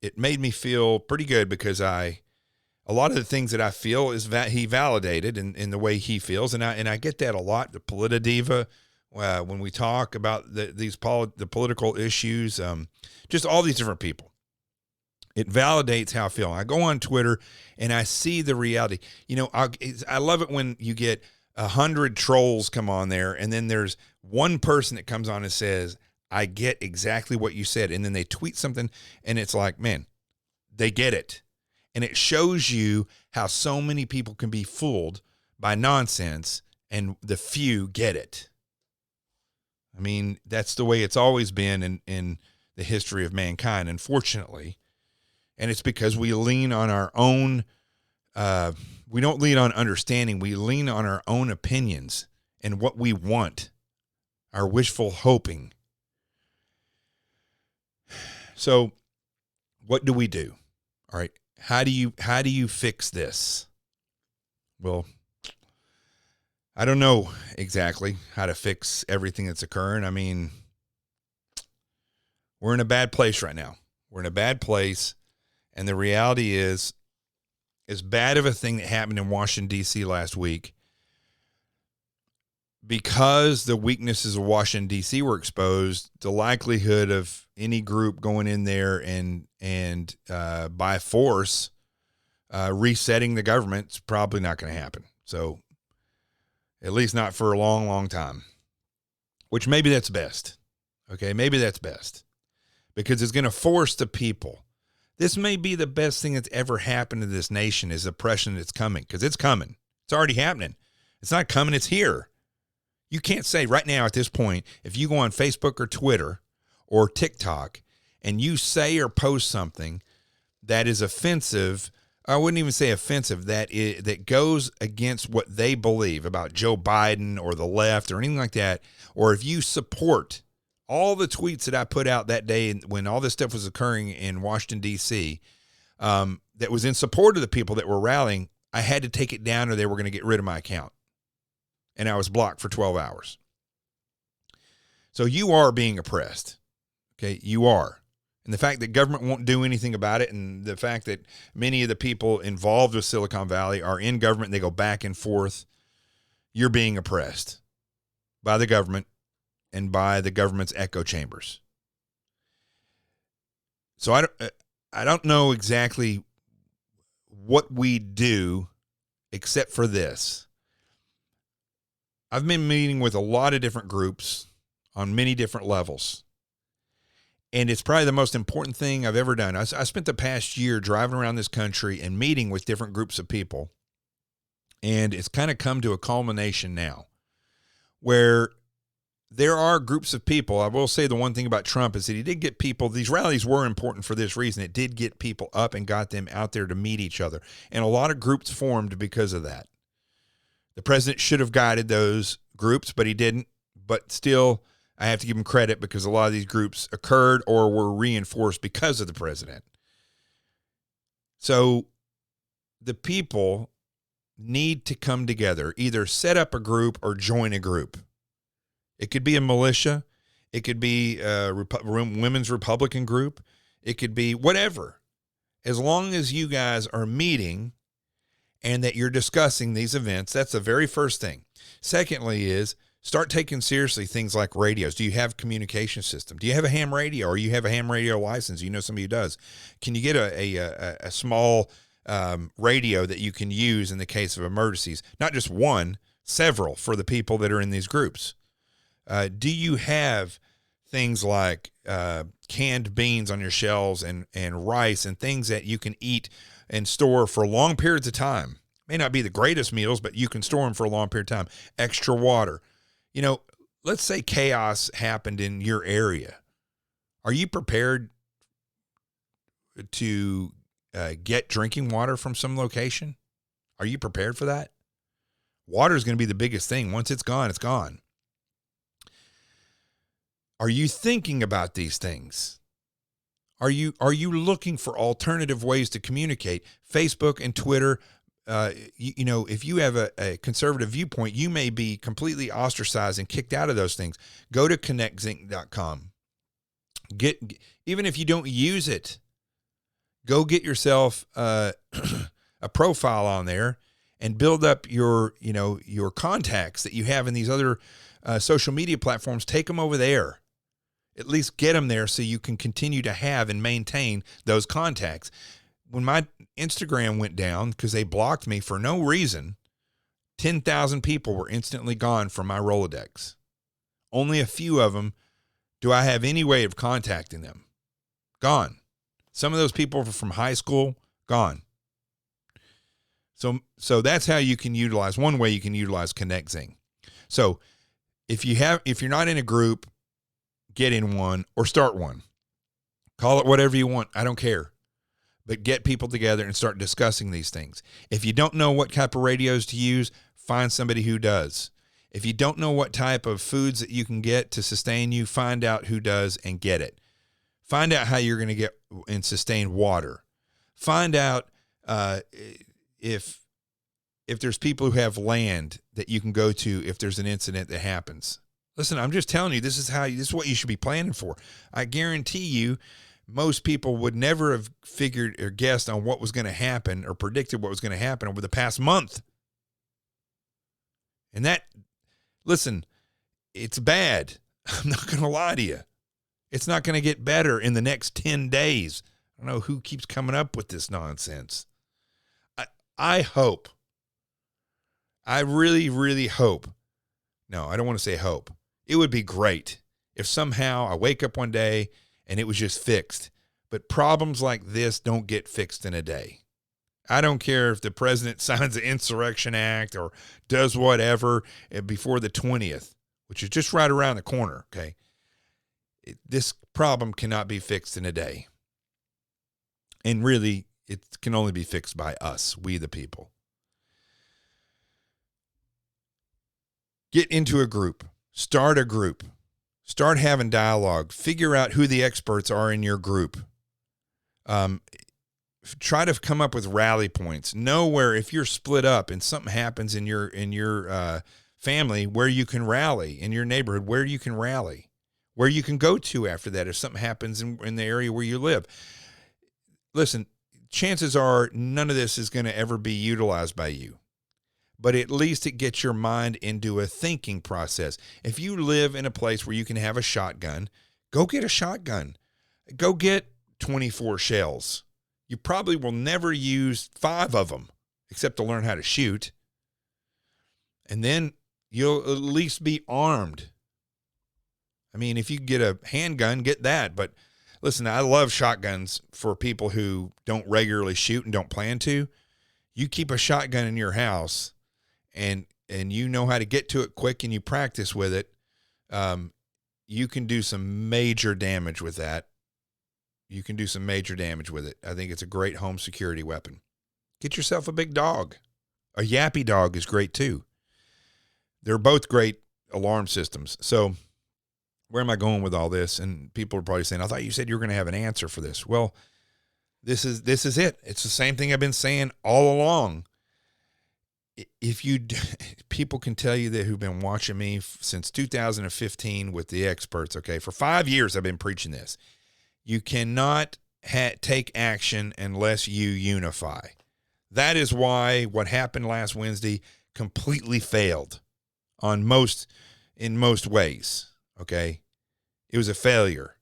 it made me feel pretty good, because a lot of the things that I feel is that he validated in the way he feels. And I get that a lot. The Politidiva, when we talk about the political issues, just all these different people, it validates how I feel. I go on Twitter and I see the reality. I love it when you get 100 trolls come on there, and then there's one person that comes on and says, I get exactly what you said. And then they tweet something, and it's like, man, they get it. And it shows you how so many people can be fooled by nonsense, and the few get it. I mean, that's the way it's always been in the history of mankind, unfortunately. And it's because we lean on our own, we don't lean on understanding. We lean on our own opinions and what we want, our wishful hoping. So what do we do? All right. How do you fix this? Well, I don't know exactly how to fix everything that's occurring. I mean, we're in a bad place right now. We're in a bad place. And the reality is, as bad of a thing that happened in Washington, D.C. last week, because the weaknesses of Washington, D.C. were exposed, the likelihood of any group going in there and by force resetting the government is probably not going to happen. So at least not for a long, long time, which maybe that's best. Okay, maybe that's best, because it's going to force the people. This may be the best thing that's ever happened to this nation, is oppression that's coming, because it's coming. It's already happening. It's not coming, it's here. You can't say right now at this point, if you go on Facebook or Twitter or TikTok and you say or post something that is offensive, I wouldn't even say offensive, that goes against what they believe about Joe Biden or the left or anything like that, or if you support all the tweets that I put out that day when all this stuff was occurring in Washington, D.C., that was in support of the people that were rallying, I had to take it down or they were going to get rid of my account. And I was blocked for 12 hours. So you are being oppressed. Okay, you are. And the fact that government won't do anything about it, and the fact that many of the people involved with Silicon Valley are in government and they go back and forth, you're being oppressed by the government. and by the government's echo chambers. So I don't know exactly what we do except for this. I've been meeting with a lot of different groups on many different levels. And it's probably the most important thing I've ever done. I spent the past year driving around this country and meeting with different groups of people. And it's kind of come to a culmination now where there are groups of people. I will say the one thing about Trump is that he did get people. These rallies were important for this reason. It did get people up and got them out there to meet each other. And a lot of groups formed because of that. The president should have guided those groups, but he didn't. But still, I have to give him credit because a lot of these groups occurred or were reinforced because of the president. So the people need to come together, either set up a group or join a group. It could be a militia. It could be a women's Republican group. It could be whatever. As long as you guys are meeting and that you're discussing these events, that's the very first thing. Secondly is start taking seriously things like radios. Do you have a communication system? Do you have a ham radio, or you have a ham radio license? You know somebody who does. Can you get a small radio that you can use in the case of emergencies? Not just one, several for the people that are in these groups. Do you have things like canned beans on your shelves and rice and things that you can eat and store for long periods of time? May not be the greatest meals, but you can store them for a long period of time. Extra water. You know, let's say chaos happened in your area. Are you prepared to get drinking water from some location? Are you prepared for that? Water is going to be the biggest thing. Once it's gone, it's gone. Are you thinking about these things? Are you looking for alternative ways to communicate? Facebook and Twitter, you know, if you have a conservative viewpoint, you may be completely ostracized and kicked out of those things. Go to connectzinc.com. Even if you don't use it, go get yourself a profile on there and build up your contacts that you have in these other social media platforms. Take them over there. At least get them there so you can continue to have and maintain those contacts. When my Instagram went down because they blocked me for no reason, 10,000 people were instantly gone from my Rolodex. Only a few of them do I have any way of contacting them. Gone. Some of those people were from high school, gone. So that's how you can utilize, one way you can utilize ConnectZing. So if you're not in a group, get in one or start one. Call it whatever you want. I don't care. But get people together and start discussing these things. If you don't know what type of radios to use, find somebody who does. If you don't know what type of foods that you can get to sustain you, find out who does and get it. Find out how you're going to get and sustain water. Find out if there's people who have land that you can go to if there's an incident that happens. Listen, I'm just telling you, this is what you should be planning for. I guarantee you, most people would never have figured or guessed on what was going to happen or predicted what was going to happen over the past month. And listen, it's bad. I'm not going to lie to you. It's not going to get better in the next 10 days. I don't know who keeps coming up with this nonsense. I hope. I really, really hope. No, I don't want to say hope. It would be great if somehow I wake up one day and it was just fixed. But problems like this don't get fixed in a day. I don't care if the president signs the Insurrection Act or does whatever before the 20th, which is just right around the corner, okay? This problem cannot be fixed in a day. And really, it can only be fixed by us, we the people. Get into a group. Start a group. Start having dialogue. Figure out who the experts are in your group. Try to come up with rally points. Know where, if you're split up and something happens in your family, where you can rally, in your neighborhood, where you can rally, where you can go to after that if something happens in the area where you live. Listen, chances are none of this is going to ever be utilized by you. but at least it gets your mind into a thinking process. If you live in a place where you can have a shotgun, go get a shotgun. Go get 24 shells. You probably will never use 5 of them, except to learn how to shoot. And then you'll at least be armed. I mean, if you get a handgun, get that. But listen, I love shotguns for people who don't regularly shoot and don't plan to. You keep a shotgun in your house and you know how to get to it quick and you practice with it, you can do some major damage with that. You can do some major damage with it. I think it's a great home security weapon. Get yourself a big dog. A yappy dog is great too. They're both great alarm systems. So where am I going with all this? And people are probably saying, I thought you said you were going to have an answer for this. Well, this is it. It's the same thing I've been saying all along. People can tell you that who've been watching me since 2015 with the experts. Okay. For 5 years, I've been preaching this. You cannot take action unless you unify. That is why what happened last Wednesday completely failed in most ways. Okay. It was a failure.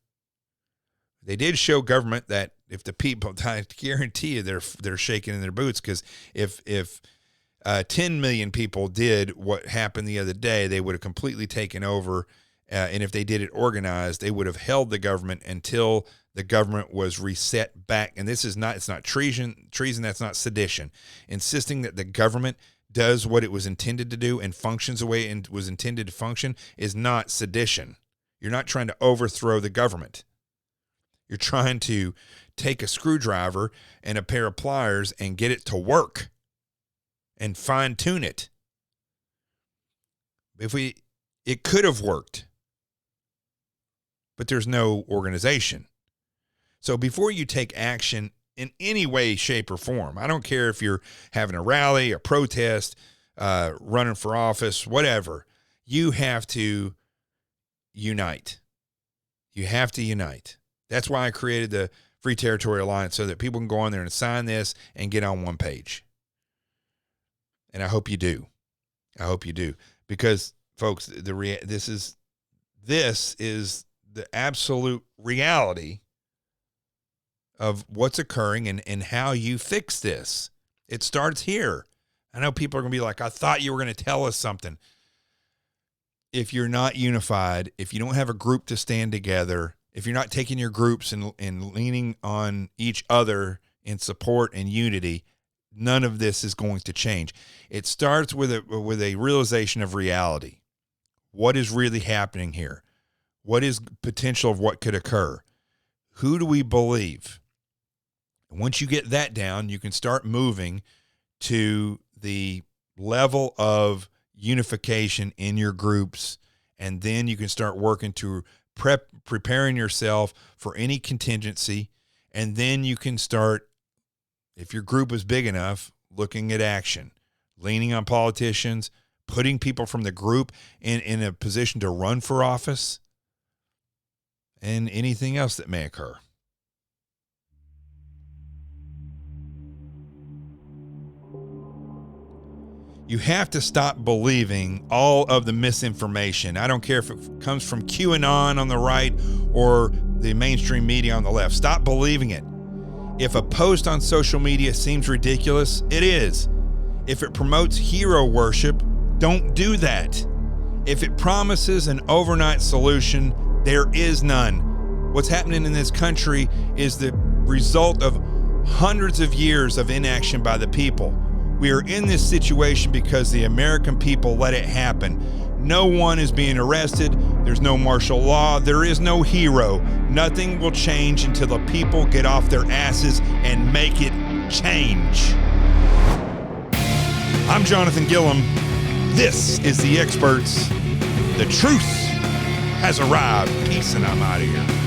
They did show government that if the people, I guarantee you they're shaking in their boots, because if 10 million people did what happened the other day, they would have completely taken over. And if they did it organized, they would have held the government until the government was reset back. And it's not treason, that's not sedition. Insisting that the government does what it was intended to do and functions the way it was intended to function is not sedition. You're not trying to overthrow the government. You're trying to take a screwdriver and a pair of pliers and get it to work and fine tune it. It could have worked, but there's no organization. So before you take action in any way, shape, or form, I don't care if you're having a rally, a protest, running for office, whatever, you have to unite. You have to unite. That's why I created the Free Territory Alliance, so that people can go on there and sign this and get on one page. And I hope you do. I hope you do. Because, folks, this is the absolute reality of what's occurring and how you fix this. It starts here. I know people are going to be like, I thought you were going to tell us something. If you're not unified, if you don't have a group to stand together, if you're not taking your groups and leaning on each other in support and unity, none of this is going to change. It starts with a realization of reality. What is really happening here? What is potential of what could occur? Who do we believe? And once you get that down, you can start moving to the level of unification in your groups, and then you can start working to preparing yourself for any contingency, and then you can start, if your group is big enough, looking at action, leaning on politicians, putting people from the group in a position to run for office, and anything else that may occur. You have to stop believing all of the misinformation. I don't care if it comes from QAnon on the right or the mainstream media on the left. Stop believing it. If a post on social media seems ridiculous, it is. If it promotes hero worship, don't do that. If it promises an overnight solution, there is none. What's happening in this country is the result of hundreds of years of inaction by the people. We are in this situation because the American people let it happen. No one is being arrested. There's no martial law. There is no hero. Nothing will change until the people get off their asses and make it change. I'm Jonathan Gilliam. This is The Experts. The truth has arrived. Peace, and I'm out of here.